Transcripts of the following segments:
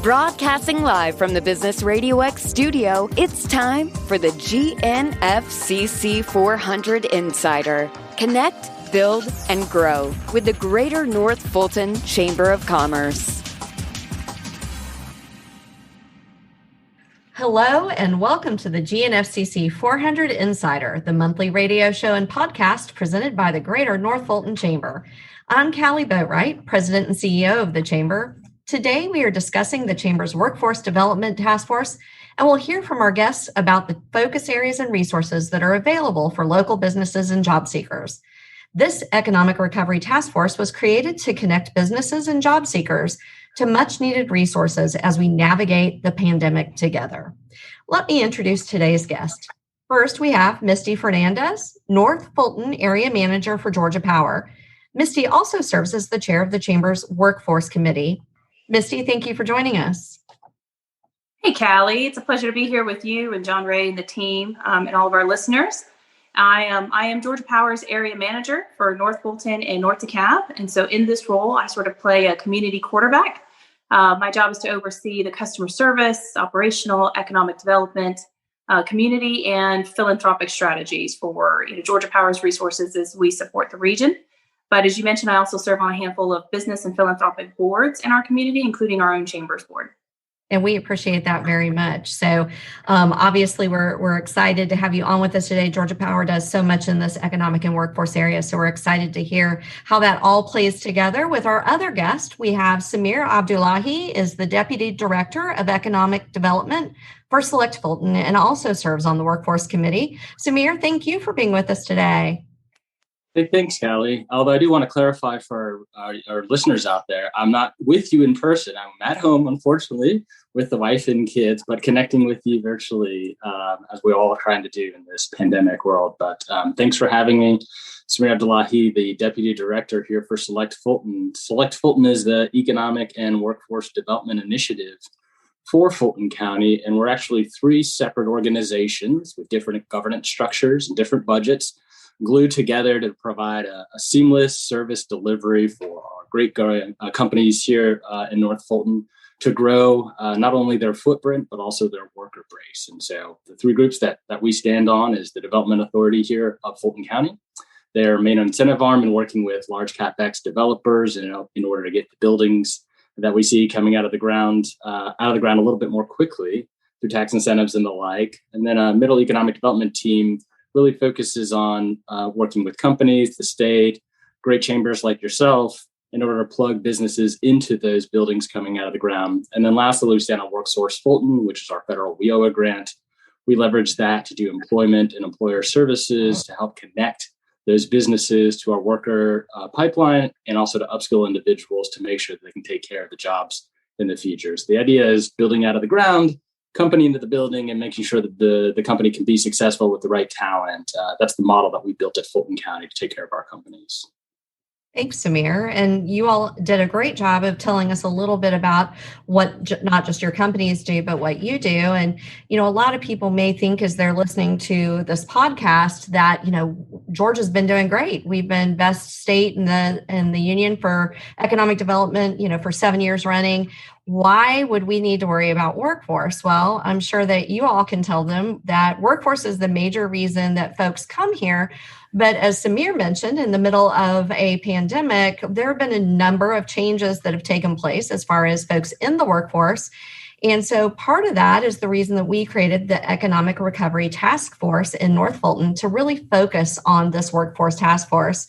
Broadcasting live from the Business RadioX studio, it's time for the GNFCC 400 Insider. Connect, build, and grow with the Greater North Fulton Chamber of Commerce. Hello and welcome to the GNFCC 400 Insider, the monthly radio show and podcast presented by the Greater North Fulton Chamber. I'm Callie Boatwright, President and CEO of the Chamber. Today, we are discussing the Chamber's Workforce Development Taskforce, and we'll hear from our guests about the focus areas and resources that are available for local businesses and job seekers. This Economic Recovery Task Force was created to connect businesses and job seekers to much-needed resources as we navigate the pandemic together. Let me introduce today's guest. First, we have Misty Fernandez, North Fulton Area Manager for Georgia Power. Misty also serves as the chair of the Chamber's Workforce Committee. Misty, thank you for joining us. Hey, Callie. It's a pleasure to be here with you and John Ray and the team and all of our listeners. I am Georgia Power's area manager for North Fulton and North DeKalb. And so in this role, I sort of play a community quarterback. My job is to oversee the customer service, operational, economic development, community, and philanthropic strategies for Georgia Power's resources as we support the region. But as you mentioned, I also serve on a handful of business and philanthropic boards in our community, including our own Chamber's board. And we appreciate that very much. So obviously, we're excited to have you on with us today. Georgia Power does so much in this economic and workforce area. So we're excited to hear how that all plays together. With our other guest, we have Samir Abdullahi, is the Deputy Director of Economic Development for Select Fulton and also serves on the Workforce Committee. Samir, thank you for being with us today. Hey, thanks, Callie. Although I do want to clarify for our listeners out there, I'm not with you in person. I'm at home, unfortunately, with the wife and kids, but connecting with you virtually, as we all are trying to do in this pandemic world. But thanks for having me. Samir Abdullahi, the Deputy Director here for Select Fulton. Select Fulton is the Economic and Workforce Development Initiative for Fulton County, and we're actually three separate organizations with different governance structures and different budgets, glued together to provide a seamless service delivery for our great companies here in North Fulton to grow not only their footprint, but also their worker base. And so the three groups that we stand on is the Development Authority here of Fulton County, their main incentive arm in working with large CapEx developers in order to get the buildings that we see coming out of the ground a little bit more quickly through tax incentives and the like. And then a middle economic development team really focuses on working with companies, the state, great chambers like yourself, in order to plug businesses into those buildings coming out of the ground. And then lastly, we stand on Workforce Fulton, which is our federal WIOA grant. We leverage that to do employment and employer services to help connect those businesses to our worker pipeline and also to upskill individuals to make sure that they can take care of the jobs in the future. So the idea is building out of the ground, company into the building, and making sure that the company can be successful with the right talent. That's the model that we built at Fulton County to take care of our companies. Thanks, Samir. And you all did a great job of telling us a little bit about what not just your companies do, but what you do. And, a lot of people may think as they're listening to this podcast that, Georgia's been doing great. We've been best state in the union for economic development, for 7 years running. Why would we need to worry about workforce? Well, I'm sure that you all can tell them that workforce is the major reason that folks come here. But as Samir mentioned, in the middle of a pandemic, there have been a number of changes that have taken place as far as folks in the workforce. And so part of that is the reason that we created the Economic Recovery Task Force in North Fulton to really focus on this workforce task force.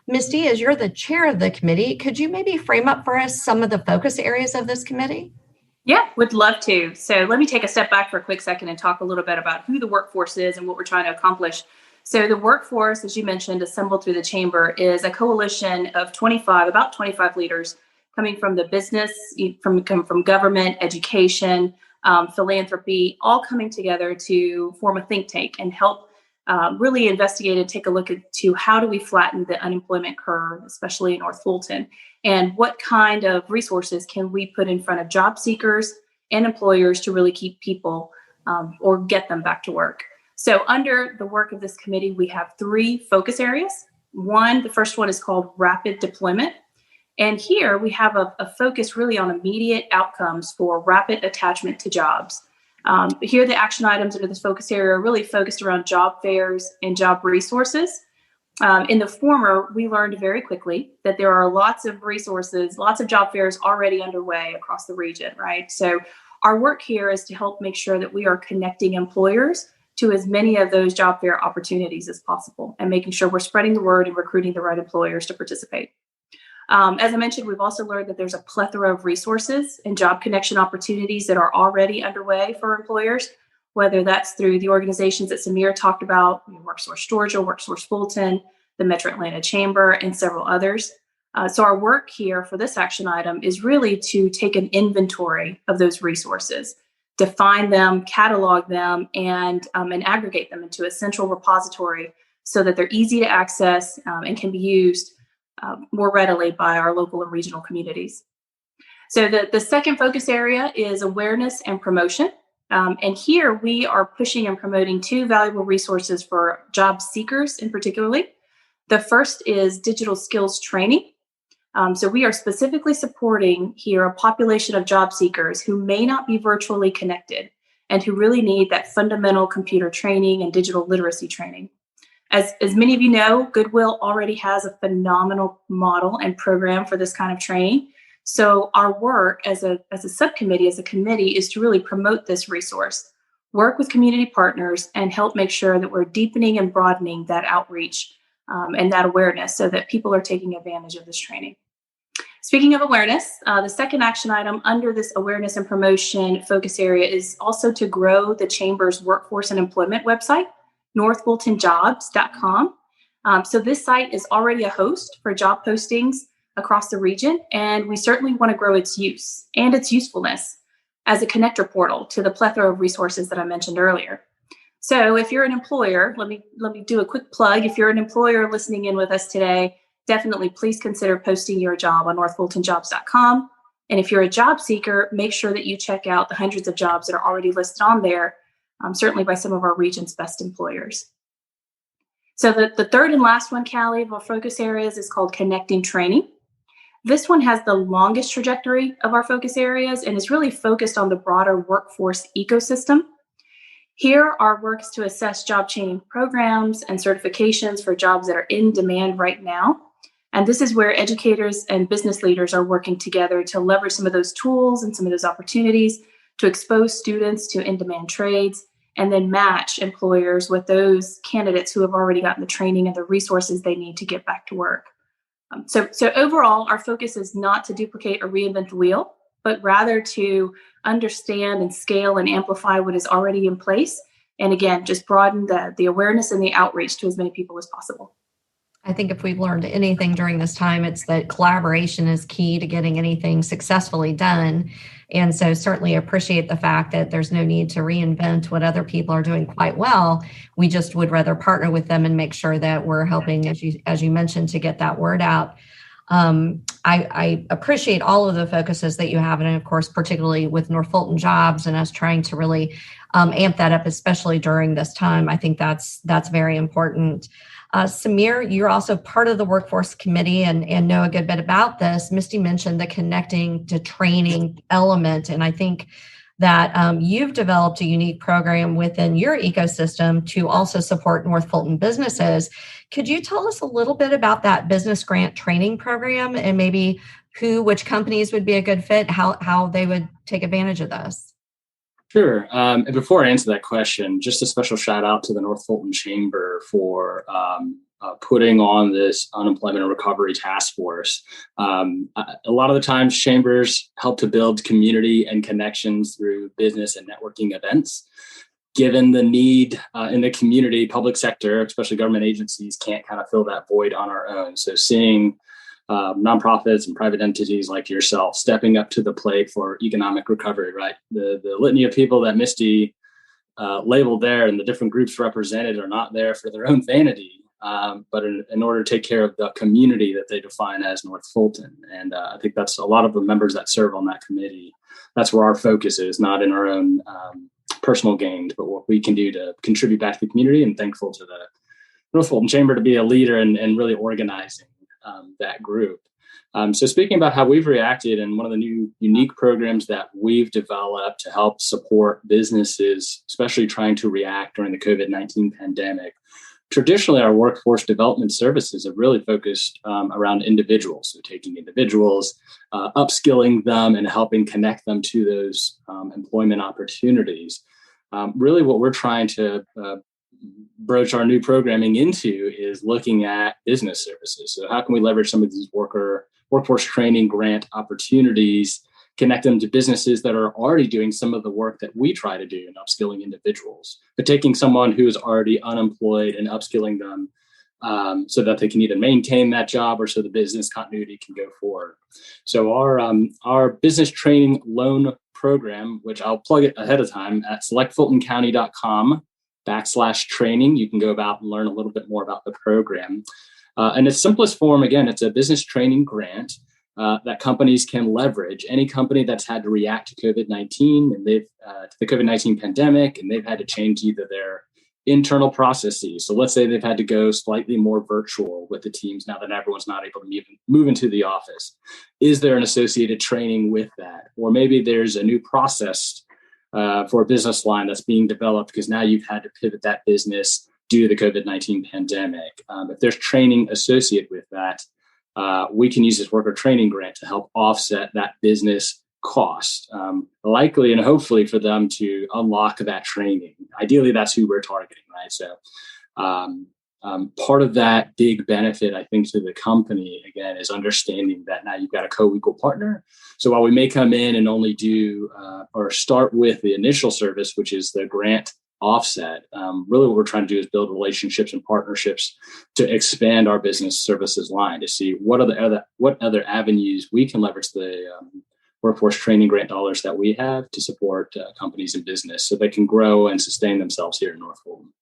Misty, as you're the chair of the committee, could you maybe frame up for us some of the focus areas of this committee? Yeah, would love to. So let me take a step back for a quick second and talk a little bit about who the workforce is and what we're trying to accomplish. So the workforce, as you mentioned, assembled through the chamber, is a coalition of about 25 leaders coming from the business, from government, education, philanthropy, all coming together to form a think tank and help really investigate and take a look to how do we flatten the unemployment curve, especially in North Fulton, and what kind of resources can we put in front of job seekers and employers to really keep people or get them back to work. So under the work of this committee, we have three focus areas. The first one is called rapid deployment. And here we have a focus really on immediate outcomes for rapid attachment to jobs. Here, the action items under this focus area are really focused around job fairs and job resources. In the former, we learned very quickly that there are lots of resources, lots of job fairs already underway across the region, right? So our work here is to help make sure that we are connecting employers to as many of those job fair opportunities as possible and making sure we're spreading the word and recruiting the right employers to participate. As I mentioned, we've also learned that there's a plethora of resources and job connection opportunities that are already underway for employers, whether that's through the organizations that Samir talked about, Workforce Georgia, Workforce Fulton, the Metro Atlanta Chamber, and several others. So our work here for this action item is really to take an inventory of those resources, define them, catalog them, and aggregate them into a central repository so that they're easy to access and can be used more readily by our local and regional communities. So the second focus area is awareness and promotion. And here we are pushing and promoting two valuable resources for job seekers in particularly. The first is digital skills training. So we are specifically supporting here a population of job seekers who may not be virtually connected and who really need that fundamental computer training and digital literacy training. As many of you know, Goodwill already has a phenomenal model and program for this kind of training. So our work as a subcommittee, as a committee, is to really promote this resource, work with community partners, and help make sure that we're deepening and broadening that outreach and that awareness so that people are taking advantage of this training. Speaking of awareness, the second action item under this awareness and promotion focus area is also to grow the Chamber's workforce and employment website, northfultonjobs.com. So this site is already a host for job postings across the region, and we certainly want to grow its use and its usefulness as a connector portal to the plethora of resources that I mentioned earlier. So if you're an employer, let me do a quick plug. If you're an employer listening in with us today, definitely please consider posting your job on northfultonjobs.com. And if you're a job seeker, make sure that you check out the hundreds of jobs that are already listed on there, certainly by some of our region's best employers. So the third and last one, Callie, of our focus areas is called Connecting Training. This one has the longest trajectory of our focus areas and is really focused on the broader workforce ecosystem. Here, our work is to assess job training programs and certifications for jobs that are in demand right now. And this is where educators and business leaders are working together to leverage some of those tools and some of those opportunities to expose students to in-demand trades and then match employers with those candidates who have already gotten the training and the resources they need to get back to work. So overall, our focus is not to duplicate or reinvent the wheel, but rather to understand and scale and amplify what is already in place. And again, just broaden the awareness and the outreach to as many people as possible. I think if we've learned anything during this time, it's that collaboration is key to getting anything successfully done. And so certainly appreciate the fact that there's no need to reinvent what other people are doing quite well. We just would rather partner with them and make sure that we're helping, as you mentioned, to get that word out. I appreciate all of the focuses that you have, and of course, particularly with North Fulton Jobs and us trying to really amp that up, especially during this time. I think that's very important. Samir, you're also part of the workforce committee and know a good bit about this. Misty mentioned the connecting to training element, and I think that you've developed a unique program within your ecosystem to also support North Fulton businesses. Could you tell us a little bit about that business grant training program and maybe which companies would be a good fit, how they would take advantage of this? Sure. And before I answer that question, just a special shout out to the North Fulton Chamber for putting on this unemployment and recovery task force. A lot of the times chambers help to build community and connections through business and networking events. Given the need in the community, public sector, especially government agencies, can't kind of fill that void on our own. So seeing nonprofits and private entities like yourself stepping up to the plate for economic recovery, right? The litany of people that Misty labeled there and the different groups represented are not there for their own vanity, but in order to take care of the community that they define as North Fulton. And I think that's a lot of the members that serve on that committee. That's where our focus is, not in our own personal gains, but what we can do to contribute back to the community, and thankful to the North Fulton Chamber to be a leader and really organizing that group. So speaking about how we've reacted, and one of the new unique programs that we've developed to help support businesses, especially trying to react during the COVID-19 pandemic. Traditionally, our workforce development services have really focused around individuals, so taking individuals, upskilling them, and helping connect them to those employment opportunities. Really, what we're trying to broach our new programming into is looking at business services. So how can we leverage some of these workforce training grant opportunities, connect them to businesses that are already doing some of the work that we try to do in upskilling individuals, but taking someone who is already unemployed and upskilling them so that they can either maintain that job or so the business continuity can go forward. So our business training loan program, which I'll plug it ahead of time at selectfultoncounty.com/training. You can go about and learn a little bit more about the program. In its simplest form, again, it's a business training grant that companies can leverage. Any company that's had to react to COVID-19 and to the COVID-19 pandemic, and they've had to change either their internal processes. So let's say they've had to go slightly more virtual with the teams now that everyone's not able to move into the office. Is there an associated training with that? Or maybe there's a new process for a business line that's being developed because now you've had to pivot that business due to the COVID-19 pandemic. If there's training associated with that, we can use this worker training grant to help offset that business cost, likely and hopefully for them to unlock that training. Ideally, that's who we're targeting, right? So part of that big benefit, I think, to the company, again, is understanding that now you've got a co-equal partner. So while we may come in and only do or start with the initial service, which is the grant offset, really what we're trying to do is build relationships and partnerships to expand our business services line to see what other avenues we can leverage the workforce training grant dollars that we have to support companies in business so they can grow and sustain themselves here in North Fulton.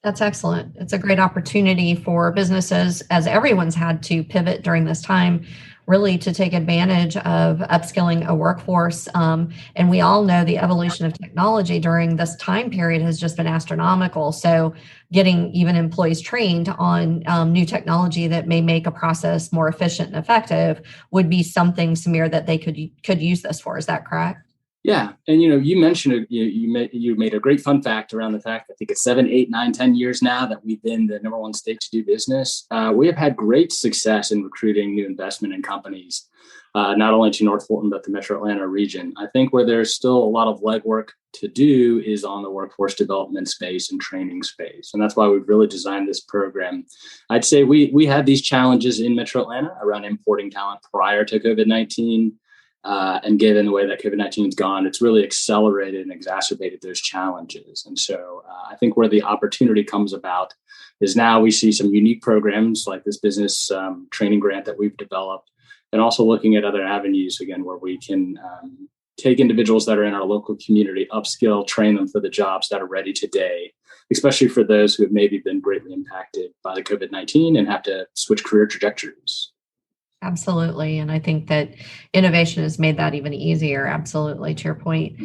That's excellent. It's a great opportunity for businesses, as everyone's had to pivot during this time, really to take advantage of upskilling a workforce. And we all know the evolution of technology during this time period has just been astronomical. So getting even employees trained on new technology that may make a process more efficient and effective would be something, Samir, that they could use this for. Is that correct? Yeah. And, you mentioned, you made a great fun fact around the fact, I think it's 7, 8, 9, 10 years now that we've been the number one state to do business. We have had great success in recruiting new investment in companies, not only to North Fulton, but the Metro Atlanta region. I think where there's still a lot of legwork to do is on the workforce development space and training space. And that's why we've really designed this program. I'd say we had these challenges in Metro Atlanta around importing talent prior to COVID-19. And given the way that COVID-19 has gone, it's really accelerated and exacerbated those challenges. And so I think where the opportunity comes about is now we see some unique programs like this business training grant that we've developed, and also looking at other avenues, again, where we can take individuals that are in our local community, upskill, train them for the jobs that are ready today, especially for those who have maybe been greatly impacted by the COVID-19 and have to switch career trajectories. Absolutely. And I think that innovation has made that even easier. Absolutely. To your point.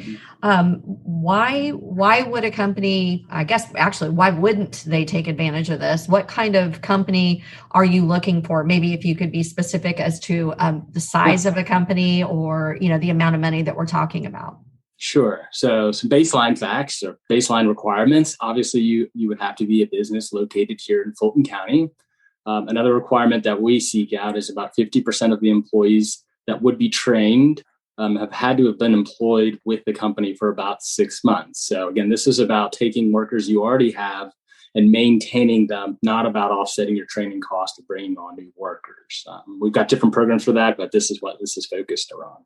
Why would a company, I guess, actually, why wouldn't they take advantage of this? What kind of company are you looking for? Maybe if you could be specific as to the size of a company or, the amount of money that we're talking about. Sure. So some baseline facts or baseline requirements. Obviously, you would have to be a business located here in Fulton County. Another requirement that we seek out is about 50% of the employees that would be trained have had to have been employed with the company for about 6 months. So again, this is about taking workers you already have and maintaining them, not about offsetting your training cost of bringing on new workers. We've got different programs for that, but this is what this is focused around.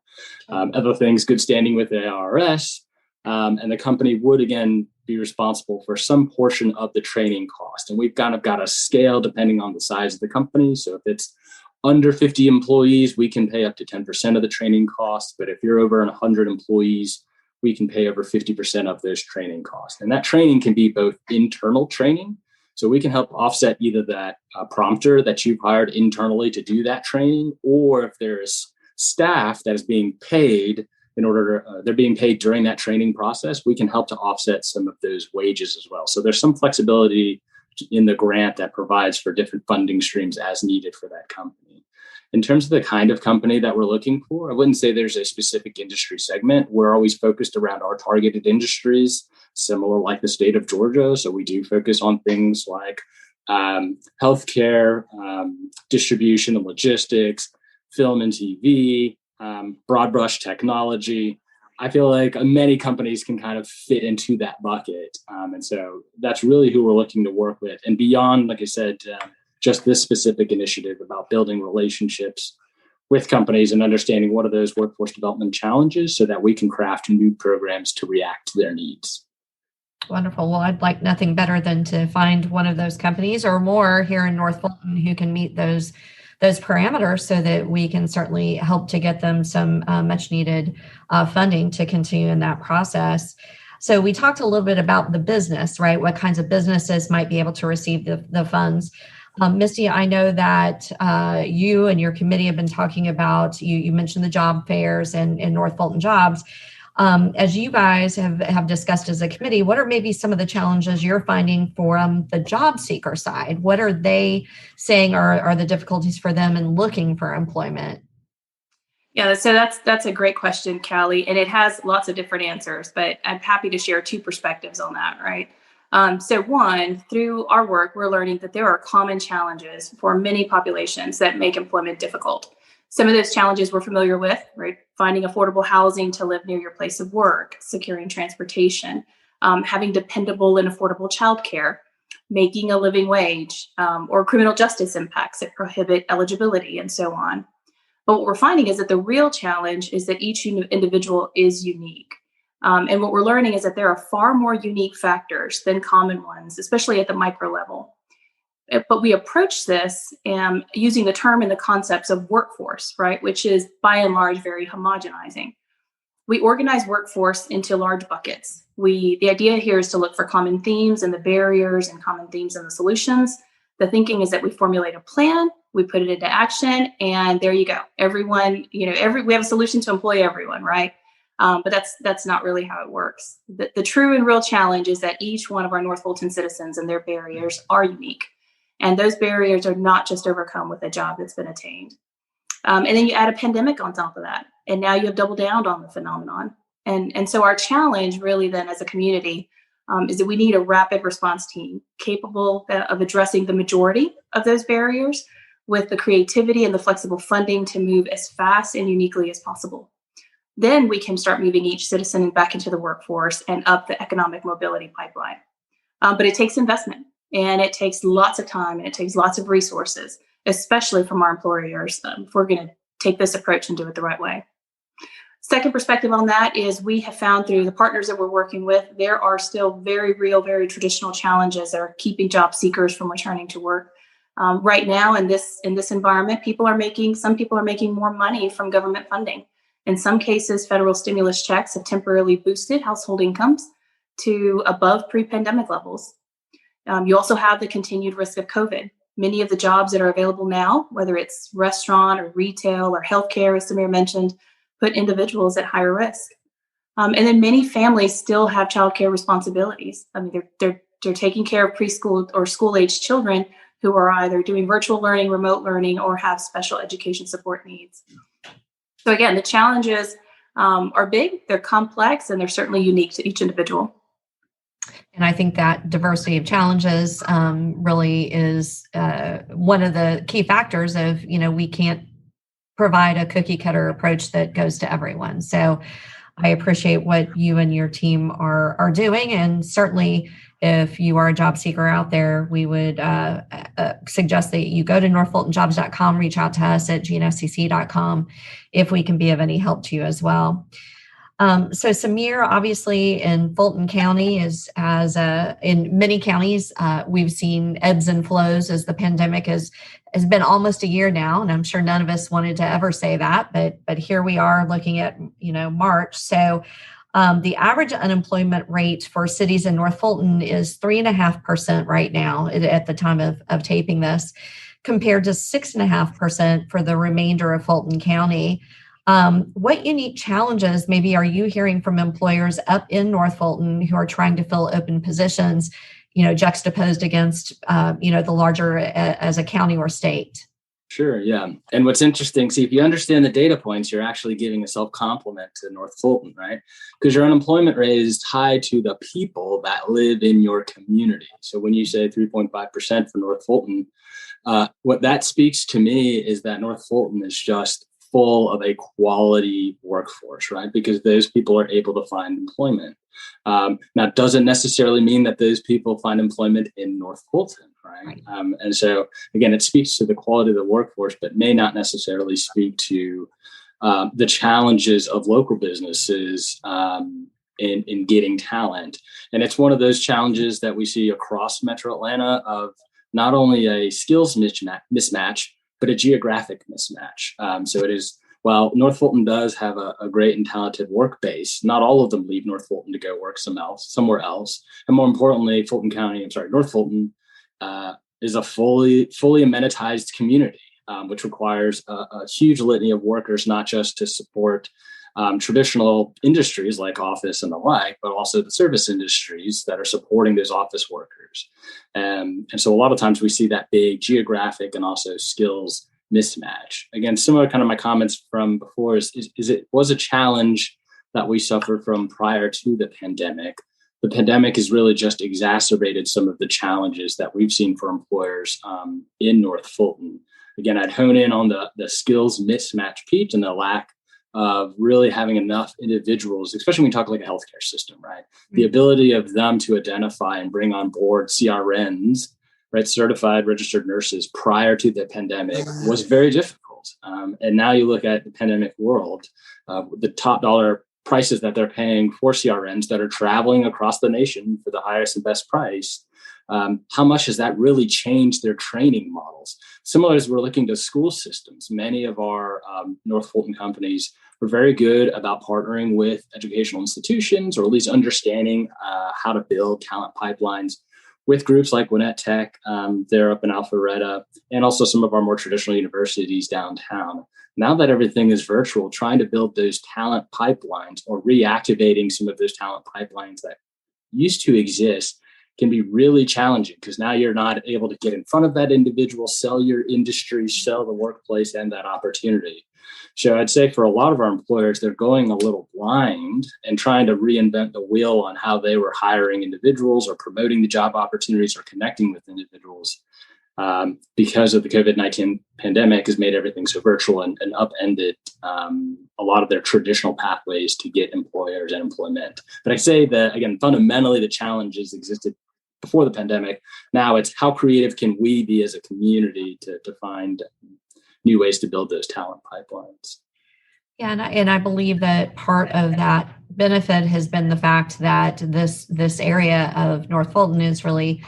Other things, good standing with the IRS, and the company would, again, be responsible for some portion of the training cost. And we've kind of got a scale depending on the size of the company. So if it's under 50 employees, we can pay up to 10% of the training costs. But if you're over 100 employees, we can pay over 50% of those training costs. And that training can be both internal training. So we can help offset either that prompter that you've hired internally to do that training, or if there's staff that is being paid in order to, they're being paid during that training process, we can help to offset some of those wages as well. So there's some flexibility in the grant that provides for different funding streams as needed for that company. In terms of the kind of company that we're looking for, I wouldn't say there's a specific industry segment. We're always focused around our targeted industries, similar like the state of Georgia. So we do focus on things like healthcare, distribution and logistics, film and TV, broad brush technology. I feel like many companies can kind of fit into that bucket. And so that's really who we're looking to work with. And beyond, like I said, just this specific initiative about building relationships with companies and understanding what are those workforce development challenges so that we can craft new programs to react to their needs. Wonderful. Well, I'd like nothing better than to find one of those companies or more here in North Fulton who can meet those parameters so that we can certainly help to get them some much needed funding to continue in that process. So we talked a little bit about the business, right? What kinds of businesses might be able to receive the funds. Misty, I know that you and your committee have been talking about, you mentioned the job fairs and North Fulton Jobs. As you guys have discussed as a committee, what are maybe some of the challenges you're finding for the job seeker side? What are they saying are the difficulties for them in looking for employment? Yeah, so that's a great question, Callie, and it has lots of different answers, but I'm happy to share two perspectives on that, right? So one, through our work, we're learning that there are common challenges for many populations that make employment difficult. Some of those challenges we're familiar with, right? Finding affordable housing to live near your place of work, securing transportation, having dependable and affordable childcare, making a living wage, or criminal justice impacts that prohibit eligibility, and so on. But what we're finding is that the real challenge is that each individual is unique. And what we're learning is that there are far more unique factors than common ones, especially at the micro level. But we approach this using the term and the concepts of workforce, right, which is by and large very homogenizing. We organize workforce into large buckets. The idea here is to look for common themes and the barriers and common themes and the solutions. The thinking is that we formulate a plan, we put it into action, and there you go. Everyone, we have a solution to employ everyone, right? But that's not really how it works. The true and real challenge is that each one of our North Fulton citizens and their barriers are unique. And those barriers are not just overcome with a job that's been attained. And then you add a pandemic on top of that. And now you have doubled down on the phenomenon. And so our challenge really then as a community is that we need a rapid response team capable of addressing the majority of those barriers with the creativity and the flexible funding to move as fast and uniquely as possible. Then we can start moving each citizen back into the workforce and up the economic mobility pipeline. But it takes investment and it takes lots of time and it takes lots of resources, especially from our employers, if we're going to take this approach and do it the right way. Second perspective on that is we have found through the partners that we're working with, there are still very real, very traditional challenges that are keeping job seekers from returning to work. Right now in this environment, some people are making more money from government funding. In some cases, federal stimulus checks have temporarily boosted household incomes to above pre-pandemic levels. You also have the continued risk of COVID. Many of the jobs that are available now, whether it's restaurant or retail or healthcare, as Samir mentioned, put individuals at higher risk. And then many families still have childcare responsibilities. I mean, they're taking care of preschool or school-age children who are either doing virtual learning, remote learning, or have special education support needs. So again, the challenges are big, they're complex, and they're certainly unique to each individual. And I think that diversity of challenges really is one of the key factors of, we can't provide a cookie cutter approach that goes to everyone. So I appreciate what you and your team are doing. And certainly if you are a job seeker out there, we would suggest that you go to northfultonjobs.com, reach out to us at GNFCC.com if we can be of any help to you as well. So Samir, obviously in Fulton County, as in many counties, we've seen ebbs and flows as the pandemic has been almost a year now, and I'm sure none of us wanted to ever say that, but here we are looking at March. So the average unemployment rate for cities in North Fulton is 3.5% right now at the time of taping this, compared to 6.5% for the remainder of Fulton County. What unique challenges maybe are you hearing from employers up in North Fulton who are trying to fill open positions, juxtaposed against, the larger as a county or state? Sure, yeah. And what's interesting, see, if you understand the data points, you're actually giving a self-compliment to North Fulton, right? Because your unemployment rate is tied to the people that live in your community. So when you say 3.5% for North Fulton, what that speaks to me is that North Fulton is just full of a quality workforce, right? Because those people are able to find employment. Now, it doesn't necessarily mean that those people find employment in North Fulton, right? And so, again, it speaks to the quality of the workforce, but may not necessarily speak to the challenges of local businesses in getting talent. And it's one of those challenges that we see across Metro Atlanta of not only a skills mismatch, but a geographic mismatch. So it is, while North Fulton does have a great and talented work base, not all of them leave North Fulton to go work somewhere else. And more importantly, North Fulton is a fully amenitized community, which requires a huge litany of workers, not just to support traditional industries like office and the like, but also the service industries that are supporting those office workers. And so a lot of times we see that big geographic and also skills mismatch. Again, similar kind of my comments from before is it was a challenge that we suffered from prior to the pandemic. The pandemic has really just exacerbated some of the challenges that we've seen for employers in North Fulton. Again, I'd hone in on the skills mismatch piece and the lack of really having enough individuals, especially when we talk like a healthcare system, right? Mm-hmm. The ability of them to identify and bring on board CRNs, right, certified registered nurses prior to the pandemic was very difficult. And now you look at the pandemic world, the top dollar prices that they're paying for CRNs that are traveling across the nation for the highest and best price. How much has that really changed their training models? Similar as we're looking to school systems, many of our North Fulton companies are very good about partnering with educational institutions, or at least understanding how to build talent pipelines with groups like Gwinnett Tech, they're up in Alpharetta, and also some of our more traditional universities downtown. Now that everything is virtual, trying to build those talent pipelines or reactivating some of those talent pipelines that used to exist can be really challenging, because now you're not able to get in front of that individual, sell your industry, sell the workplace and that opportunity. So I'd say for a lot of our employers, they're going a little blind and trying to reinvent the wheel on how they were hiring individuals or promoting the job opportunities or connecting with individuals, because of the COVID-19 pandemic has made everything so virtual and upended a lot of their traditional pathways to get employers and employment. But I say that, again, fundamentally, the challenges existed before the pandemic. Now it's how creative can we be as a community to find new ways to build those talent pipelines. Yeah, and I believe that part of that benefit has been the fact that this area of North Fulton is really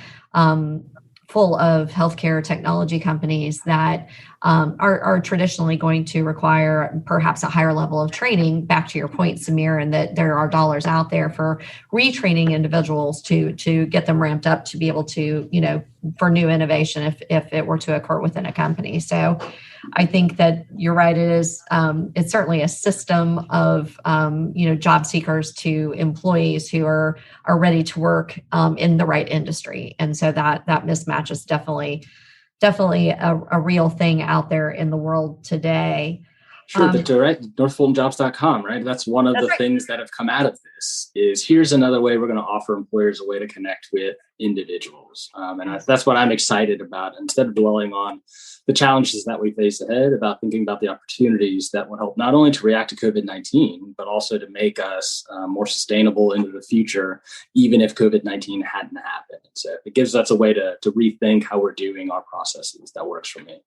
full of healthcare technology companies that are traditionally going to require perhaps a higher level of training, back to your point, Samir, and that there are dollars out there for retraining individuals to get them ramped up to be able to, for new innovation if it were to occur within a company. So I think that you're right. It's certainly a system of, job seekers to employees who are ready to work in the right industry. And so that mismatch is definitely a real thing out there in the world today. Sure, the direct northfultonjobs.com, right? That's one of the things that have come out of this is here's another way we're going to offer employers a way to connect with individuals. And that's what I'm excited about. Instead of dwelling on the challenges that we face ahead, about thinking about the opportunities that will help not only to react to COVID-19, but also to make us more sustainable into the future, even if COVID-19 hadn't happened. So it gives us a way to rethink how we're doing our processes. That works for me.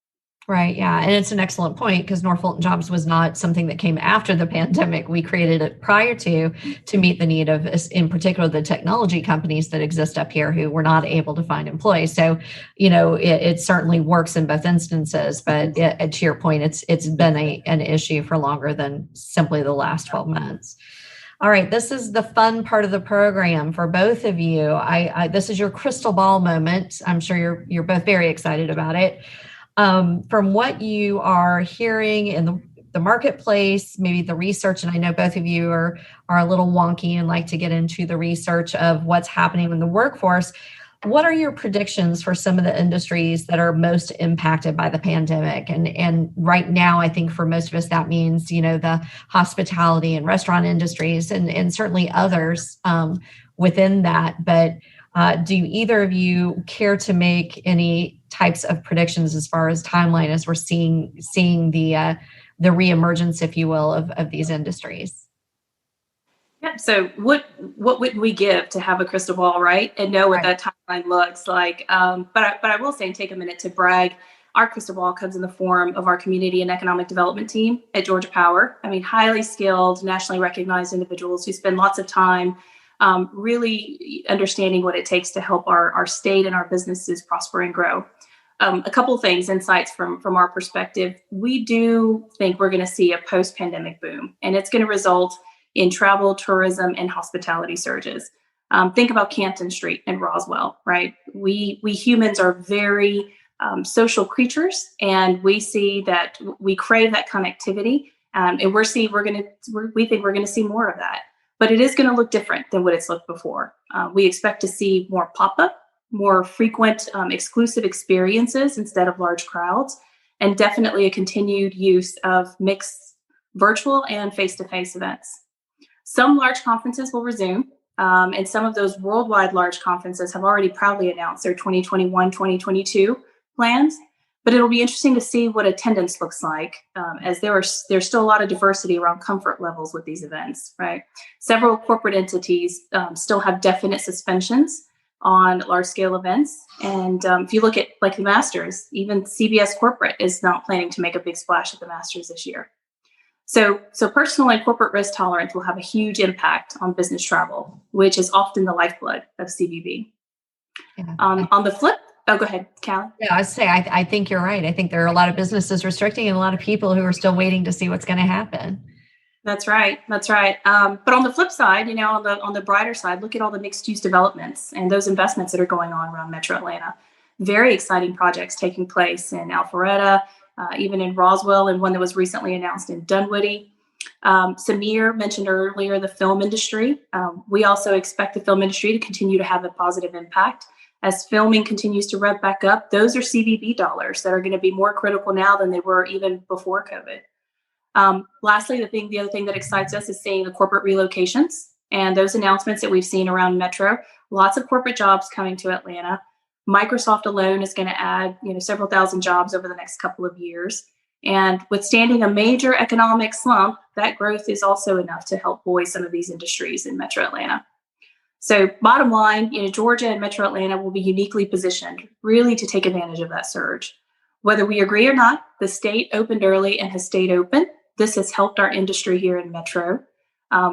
Right. Yeah. And it's an excellent point, because North Fulton Jobs was not something that came after the pandemic. We created it prior to meet the need of, in particular, the technology companies that exist up here who were not able to find employees. So, it certainly works in both instances. But to your point, it's been an issue for longer than simply the last 12 months. All right, this is the fun part of the program for both of you. This is your crystal ball moment. I'm sure you're both very excited about it. From what you are hearing in the marketplace, maybe the research, and I know both of you are a little wonky and like to get into the research of what's happening in the workforce. what are your predictions for some of the industries that are most impacted by the pandemic? And right now, I think for most of us, that means, the hospitality and restaurant industries and certainly others within that. But do either of you care to make any types of predictions as far as timeline as we're seeing the reemergence, if you will, of these industries? Yeah. So what would we give to have a crystal ball, right, and know what that timeline looks like? But I will say, and take a minute to brag, our crystal ball comes in the form of our community and economic development team at Georgia Power. I mean, highly skilled, nationally recognized individuals who spend lots of time really understanding what it takes to help our state and our businesses prosper and grow. A couple of things, insights from our perspective. We do think we're going to see a post-pandemic boom, and it's going to result in travel, tourism, and hospitality surges. Think about Canton Street in Roswell, right? We humans are very social creatures, and we see that we crave that connectivity, and we think we're going to see more of that. But it is going to look different than what it's looked before. We expect to see more pop-up, more frequent exclusive experiences instead of large crowds, and definitely a continued use of mixed virtual and face-to-face events. Some large conferences will resume, and some of those worldwide large conferences have already proudly announced their 2021-2022 plans. But it'll be interesting to see what attendance looks like, as there's still a lot of diversity around comfort levels with these events, right? Several corporate entities still have definite suspensions on large-scale events. And if you look at like the Masters, even CBS Corporate is not planning to make a big splash at the Masters this year. So personal and corporate risk tolerance will have a huge impact on business travel, which is often the lifeblood of CVB. Yeah. On the flip, go ahead, Callie. Yeah, I think you're right. I think there are a lot of businesses restricting and a lot of people who are still waiting to see what's going to happen. That's right. But on the flip side, on the brighter side, look at all the mixed-use developments and those investments that are going on around Metro Atlanta. Very exciting projects taking place in Alpharetta, even in Roswell, and one that was recently announced in Dunwoody. Samir mentioned earlier the film industry. We also expect the film industry to continue to have a positive impact. As filming continues to rev back up, those are CVB dollars that are going to be more critical now than they were even before COVID. Lastly, the other thing that excites us is seeing the corporate relocations and those announcements that we've seen around Metro. Lots of corporate jobs coming to Atlanta. Microsoft alone is going to add, several thousand jobs over the next couple of years. And withstanding a major economic slump, that growth is also enough to help buoy some of these industries in Metro Atlanta. So bottom line, Georgia and Metro Atlanta will be uniquely positioned really to take advantage of that surge. Whether we agree or not, the state opened early and has stayed open. This has helped our industry here in Metro.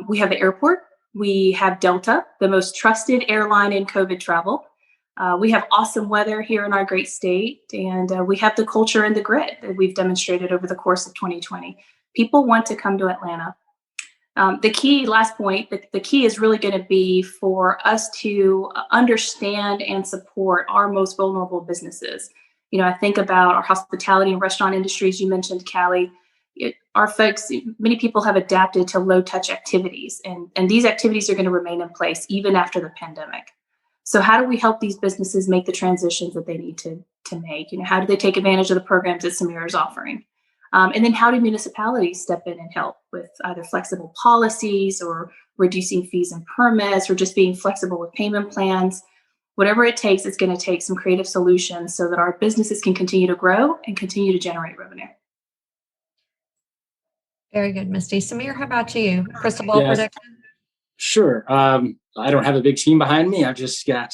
We have the airport. We have Delta, the most trusted airline in COVID travel. We have awesome weather here in our great state, and we have the culture and the grit that we've demonstrated over the course of 2020. People want to come to Atlanta. The key is really going to be for us to understand and support our most vulnerable businesses. I think about our hospitality and restaurant industries. You mentioned, Callie. Our folks, many people have adapted to low-touch activities, and these activities are going to remain in place even after the pandemic. So how do we help these businesses make the transitions that they need to make? How do they take advantage of the programs that Samir is offering? And then how do municipalities step in and help with either flexible policies or reducing fees and permits or just being flexible with payment plans? Whatever it takes, it's going to take some creative solutions so that our businesses can continue to grow and continue to generate revenue. Very good, Misty. Samir, how about you? Crystal ball prediction? Sure. I don't have a big team behind me. I've just got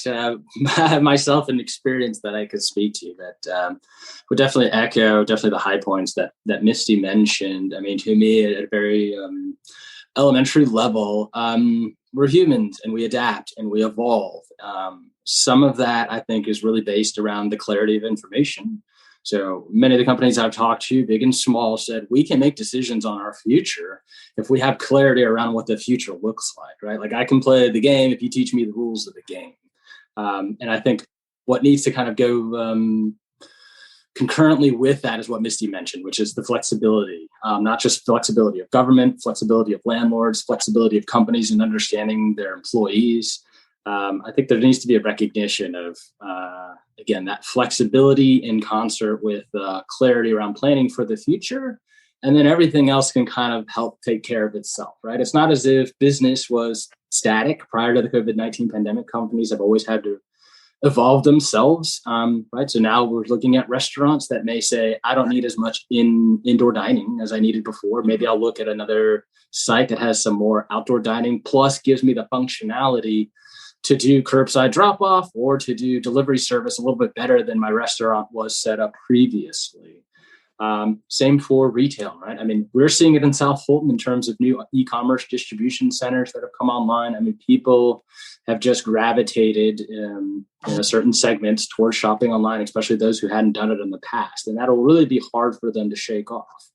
myself and experience that I could speak to that would definitely echo the high points that Misty mentioned. I mean, to me, at a very elementary level, we're humans and we adapt and we evolve. Some of that, I think, is really based around the clarity of information. So many of the companies I've talked to, big and small, said we can make decisions on our future if we have clarity around what the future looks like, right? Like I can play the game if you teach me the rules of the game. And I think what needs to kind of go concurrently with that is what Misty mentioned, which is the flexibility, not just flexibility of government, flexibility of landlords, flexibility of companies and understanding their employees. I think there needs to be a recognition of, again, that flexibility in concert with clarity around planning for the future. And then everything else can kind of help take care of itself, right? It's not as if business was static prior to the COVID-19 pandemic. Companies have always had to evolve themselves, right? So now we're looking at restaurants that may say, I don't need as much indoor dining as I needed before. Maybe I'll look at another site that has some more outdoor dining, plus gives me the functionality to do curbside drop-off or to do delivery service a little bit better than my restaurant was set up previously. Same for retail, right? I mean, we're seeing it in South Fulton in terms of new e-commerce distribution centers that have come online. I mean, people have just gravitated in certain segments towards shopping online, especially those who hadn't done it in the past. And that'll really be hard for them to shake off.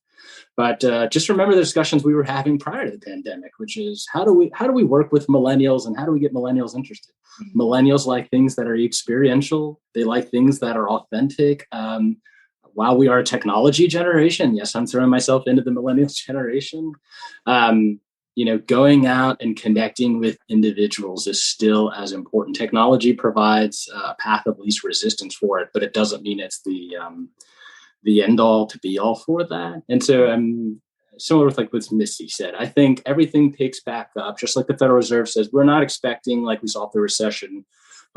But just remember the discussions we were having prior to the pandemic, which is how do we work with millennials and how do we get millennials interested? Millennials like things that are experiential. They like things that are authentic. While we are a technology generation, yes, I'm throwing myself into the millennials generation. Going out and connecting with individuals is still as important. Technology provides a path of least resistance for it, but it doesn't mean it's the end all to be all for that. And so similar with like what Misty said, I think everything picks back up, just like the Federal Reserve says. We're not expecting, like we saw through the recession,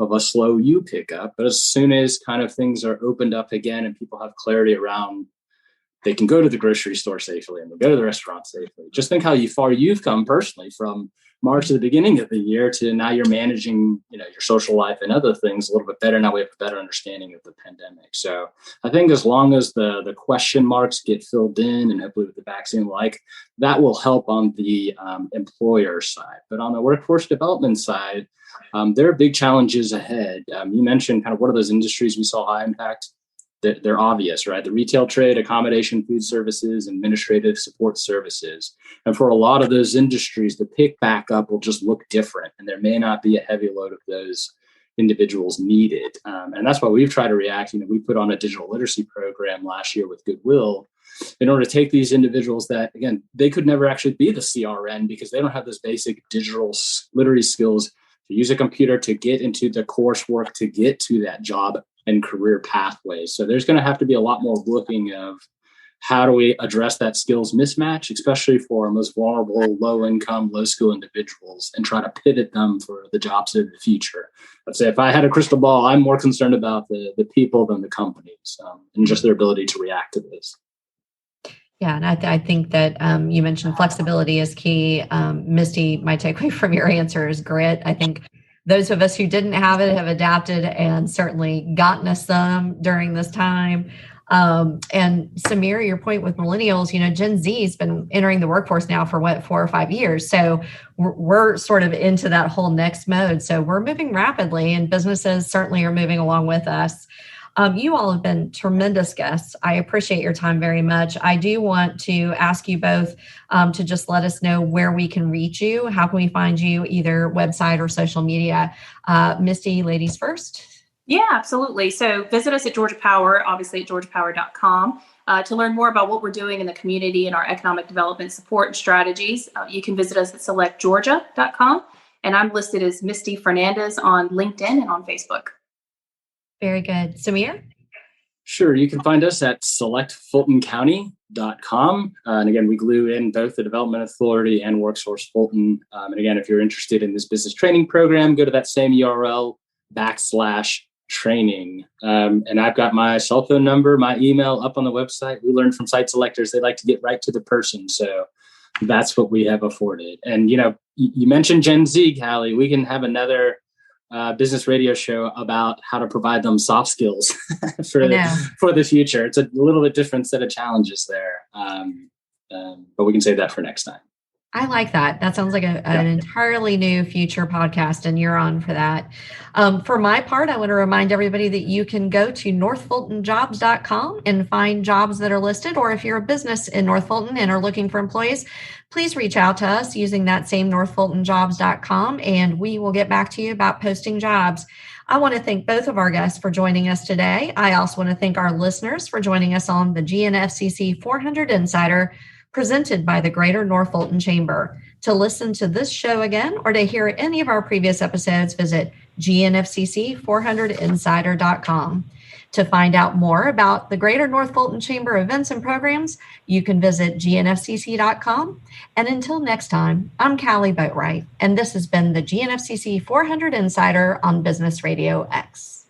of a slow U pickup, but as soon as kind of things are opened up again and people have clarity around, they can go to the grocery store safely and they'll go to the restaurant safely. Just think how far you've come personally from March to the beginning of the year to now you're managing, your social life and other things a little bit better. Now we have a better understanding of the pandemic. So I think as long as the question marks get filled in and hopefully with the vaccine, that will help on the employer side. But on the workforce development side, there are big challenges ahead. You mentioned kind of what are those industries we saw high impact? They're obvious, right? The retail trade, accommodation, food services, administrative support services. And for a lot of those industries, the pick back up will just look different. And there may not be a heavy load of those individuals needed. And that's why we've tried to react. We put on a digital literacy program last year with Goodwill in order to take these individuals that, again, they could never actually be the CRN because they don't have those basic digital literacy skills to use a computer, to get into the coursework, to get to that job and career pathways. So there's going to have to be a lot more looking of how do we address that skills mismatch, especially for our most vulnerable, low income, low skill individuals, and try to pivot them for the jobs of the future. Let's say if I had a crystal ball, I'm more concerned about the people than the companies and just their ability to react to this. Yeah, and I think that you mentioned flexibility is key. Misty, my takeaway from your answer is grit. I think those of us who didn't have it have adapted and certainly gotten us some during this time. And Samir, your point with millennials, Gen Z has been entering the workforce now for 4 or 5 years. So we're sort of into that whole next mode. So we're moving rapidly and businesses certainly are moving along with us. You all have been tremendous guests. I appreciate your time very much. I do want to ask you both to just let us know where we can reach you. How can we find you, either website or social media? Misty, ladies first. Yeah, absolutely. So visit us at Georgia Power, obviously at georgiapower.com. To learn more about what we're doing in the community and our economic development support and strategies, you can visit us at selectgeorgia.com. And I'm listed as Misty Fernandez on LinkedIn and on Facebook. Very good. Samir? Sure. You can find us at selectfultoncounty.com. And again, we glue in both the Development Authority and Workforce Fulton. And again, if you're interested in this business training program, go to that same URL /training. And I've got my cell phone number, my email up on the website. We learned from site selectors, they like to get right to the person. So that's what we have afforded. And, you mentioned Gen Z, Callie. We can have another business radio show about how to provide them soft skills for the future. It's a little bit different set of challenges there, but we can save that for next time. I like that. That sounds like an entirely new future podcast, and you're on for that. For my part, I want to remind everybody that you can go to northfultonjobs.com and find jobs that are listed, or if you're a business in North Fulton and are looking for employees, please reach out to us using that same northfultonjobs.com, and we will get back to you about posting jobs. I want to thank both of our guests for joining us today. I also want to thank our listeners for joining us on the GNFCC 400 Insider. presented by the Greater North Fulton Chamber. To listen to this show again or to hear any of our previous episodes, visit GNFCC400insider.com. To find out more about the Greater North Fulton Chamber events and programs, you can visit GNFCC.com. And until next time, I'm Callie Boatwright, and this has been the GNFCC 400 Insider on Business Radio X.